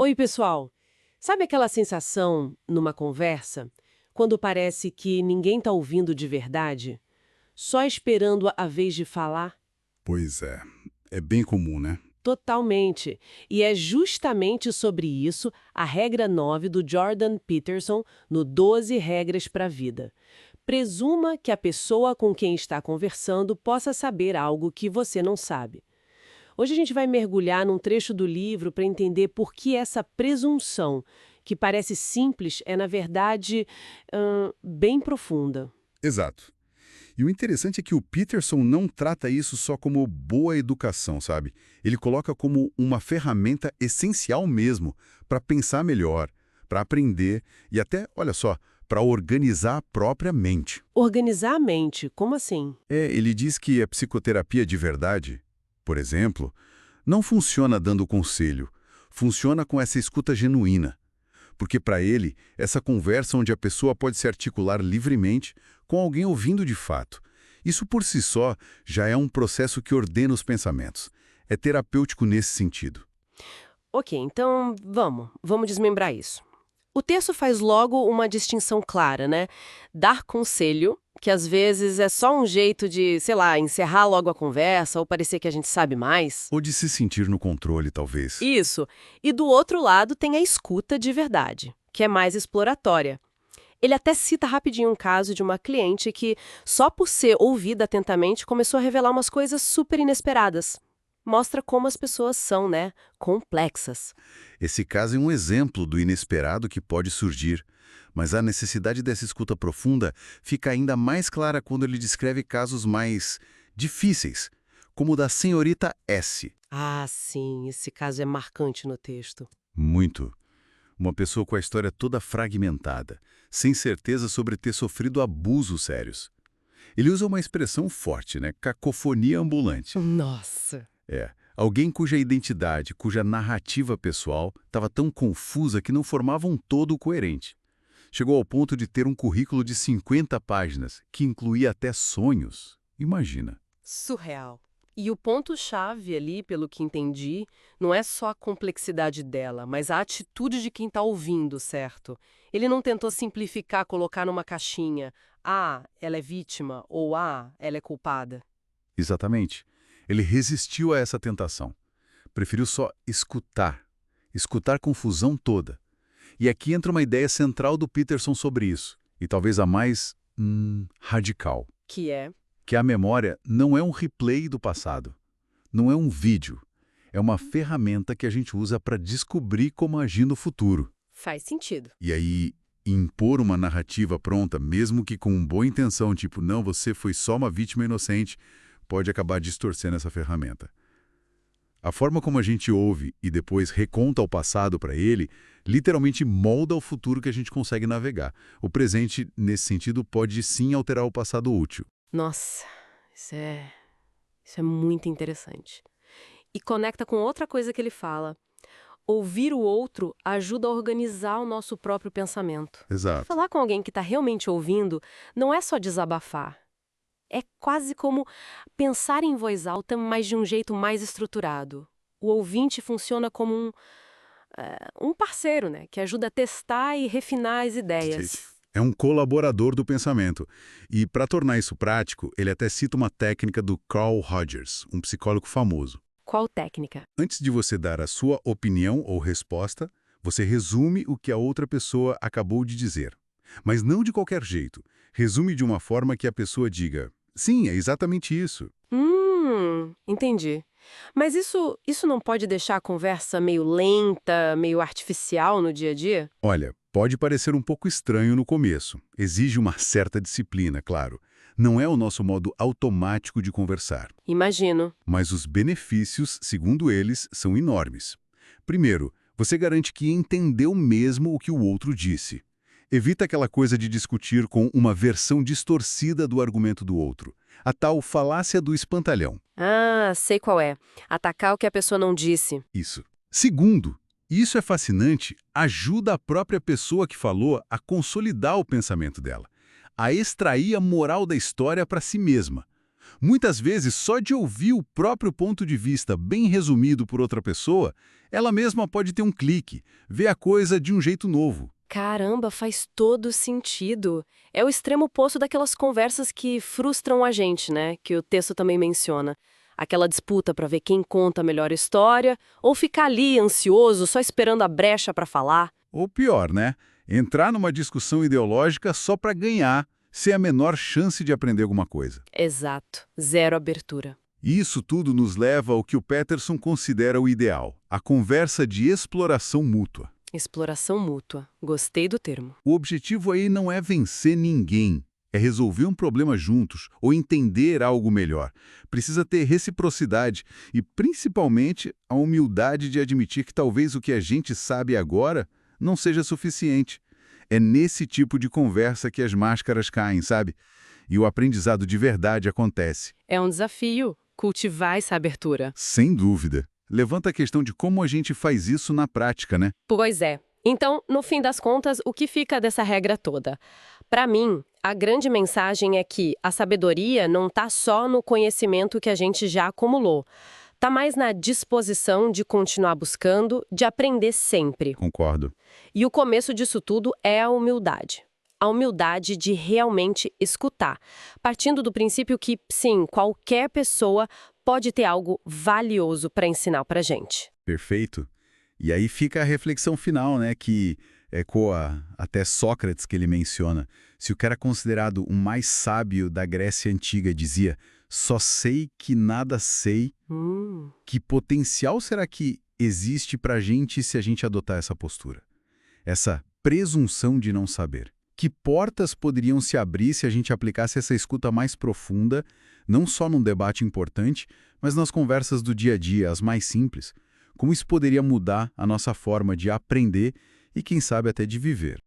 Oi, pessoal. Sabe aquela sensação numa conversa, quando parece que ninguém está ouvindo de verdade, só esperando a vez de falar? Pois é. É bem comum, né? Totalmente. E é justamente sobre isso a regra 9 do Jordan Peterson no 12 Regras para a Vida. Presuma que a pessoa com quem está conversando possa saber algo que você não sabe. Hoje a gente vai mergulhar num trecho do livro para entender por que essa presunção, que parece simples, é na verdade bem profunda. Exato. E o interessante é que o Peterson não trata isso só como boa educação, sabe? Ele coloca como uma ferramenta essencial mesmo para pensar melhor, para aprender e até, olha só, para organizar a própria mente. Organizar a mente, como assim? Ele diz que a psicoterapia de verdade, por exemplo, não funciona dando conselho, funciona com essa escuta genuína. Porque para ele, essa conversa onde a pessoa pode se articular livremente com alguém ouvindo de fato. Isso por si só já é um processo que ordena os pensamentos. É terapêutico nesse sentido. Ok, então vamos desmembrar isso. O texto faz logo uma distinção clara, né? Dar conselho, que às vezes é só um jeito de, sei lá, encerrar logo a conversa ou parecer que a gente sabe mais. Ou de se sentir no controle, talvez. Isso. E do outro lado tem a escuta de verdade, que é mais exploratória. Ele até cita rapidinho um caso de uma cliente que, só por ser ouvida atentamente, começou a revelar umas coisas super inesperadas. Mostra como as pessoas são, né? Complexas. Esse caso é um exemplo do inesperado que pode surgir. Mas a necessidade dessa escuta profunda fica ainda mais clara quando ele descreve casos mais difíceis, como o da senhorita S. Ah, sim, esse caso é marcante no texto. Muito. Uma pessoa com a história toda fragmentada, sem certeza sobre ter sofrido abusos sérios. Ele usa uma expressão forte, né? Cacofonia ambulante. Nossa! Alguém cuja identidade, cuja narrativa pessoal estava tão confusa que não formava um todo coerente. Chegou ao ponto de ter um currículo de 50 páginas, que incluía até sonhos. Imagina. Surreal. E o ponto-chave ali, pelo que entendi, não é só a complexidade dela, mas a atitude de quem está ouvindo, certo? Ele não tentou simplificar, colocar numa caixinha, ah, ela é vítima, ou ah, ela é culpada. Exatamente. Ele resistiu a essa tentação. Preferiu só escutar. Escutar a confusão toda. E aqui entra uma ideia central do Peterson sobre isso, e talvez a mais radical, Que é? que a memória não é um replay do passado, não é um vídeo, é uma ferramenta que a gente usa para descobrir como agir no futuro. Faz sentido. E aí, impor uma narrativa pronta, mesmo que com boa intenção, tipo, não, você foi só uma vítima inocente, pode acabar distorcendo essa ferramenta. A forma como a gente ouve e depois reconta o passado para ele, literalmente molda o futuro que a gente consegue navegar. O presente, nesse sentido, pode sim alterar o passado útil. Nossa, isso é muito interessante. E conecta com outra coisa que ele fala. Ouvir o outro ajuda a organizar o nosso próprio pensamento. Exato. Falar com alguém que está realmente ouvindo não é só desabafar. É quase como pensar em voz alta, mas de um jeito mais estruturado. O ouvinte funciona como um parceiro, né? Que ajuda a testar e refinar as ideias. É um colaborador do pensamento. E, para tornar isso prático, ele até cita uma técnica do Carl Rogers, um psicólogo famoso. Qual técnica? Antes de você dar a sua opinião ou resposta, você resume o que a outra pessoa acabou de dizer. Mas não de qualquer jeito. Resume de uma forma que a pessoa diga, sim, é exatamente isso. Entendi. Mas isso não pode deixar a conversa meio lenta, meio artificial no dia a dia? Olha, pode parecer um pouco estranho no começo. Exige uma certa disciplina, claro. Não é o nosso modo automático de conversar. Imagino. Mas os benefícios, segundo eles, são enormes. Primeiro, você garante que entendeu mesmo o que o outro disse. Evita aquela coisa de discutir com uma versão distorcida do argumento do outro. A tal falácia do espantalhão. Ah, sei qual é. Atacar o que a pessoa não disse. Isso. Segundo, isso é fascinante, ajuda a própria pessoa que falou a consolidar o pensamento dela, a extrair a moral da história para si mesma. Muitas vezes, só de ouvir o próprio ponto de vista bem resumido por outra pessoa, ela mesma pode ter um clique, ver a coisa de um jeito novo. Caramba, faz todo sentido. É o extremo oposto daquelas conversas que frustram a gente, né? Que o texto também menciona. Aquela disputa para ver quem conta a melhor história, ou ficar ali ansioso, só esperando a brecha para falar. Ou pior, né? Entrar numa discussão ideológica só para ganhar, sem a menor chance de aprender alguma coisa. Exato. Zero abertura. E isso tudo nos leva ao que o Peterson considera o ideal, a conversa de exploração mútua. Exploração mútua. Gostei do termo. O objetivo aí não é vencer ninguém, é resolver um problema juntos ou entender algo melhor. Precisa ter reciprocidade e, principalmente, a humildade de admitir que talvez o que a gente sabe agora não seja suficiente. É nesse tipo de conversa que as máscaras caem, sabe? E o aprendizado de verdade acontece. É um desafio cultivar essa abertura. Sem dúvida. Levanta a questão de como a gente faz isso na prática, né? Pois é. Então, no fim das contas, o que fica dessa regra toda? Para mim, a grande mensagem é que a sabedoria não está só no conhecimento que a gente já acumulou. Está mais na disposição de continuar buscando, de aprender sempre. Concordo. E o começo disso tudo é a humildade. A humildade de realmente escutar, partindo do princípio que, sim, qualquer pessoa pode ter algo valioso para ensinar para gente. Perfeito. E aí fica a reflexão final, né, que ecoa até Sócrates, que ele menciona. Se o cara considerado o mais sábio da Grécia Antiga dizia: só sei que nada sei, que potencial será que existe para a gente se a gente adotar essa postura? Essa presunção de não saber. Que portas poderiam se abrir se a gente aplicasse essa escuta mais profunda, não só num debate importante, mas nas conversas do dia a dia, as mais simples? Como isso poderia mudar a nossa forma de aprender e, quem sabe, até de viver?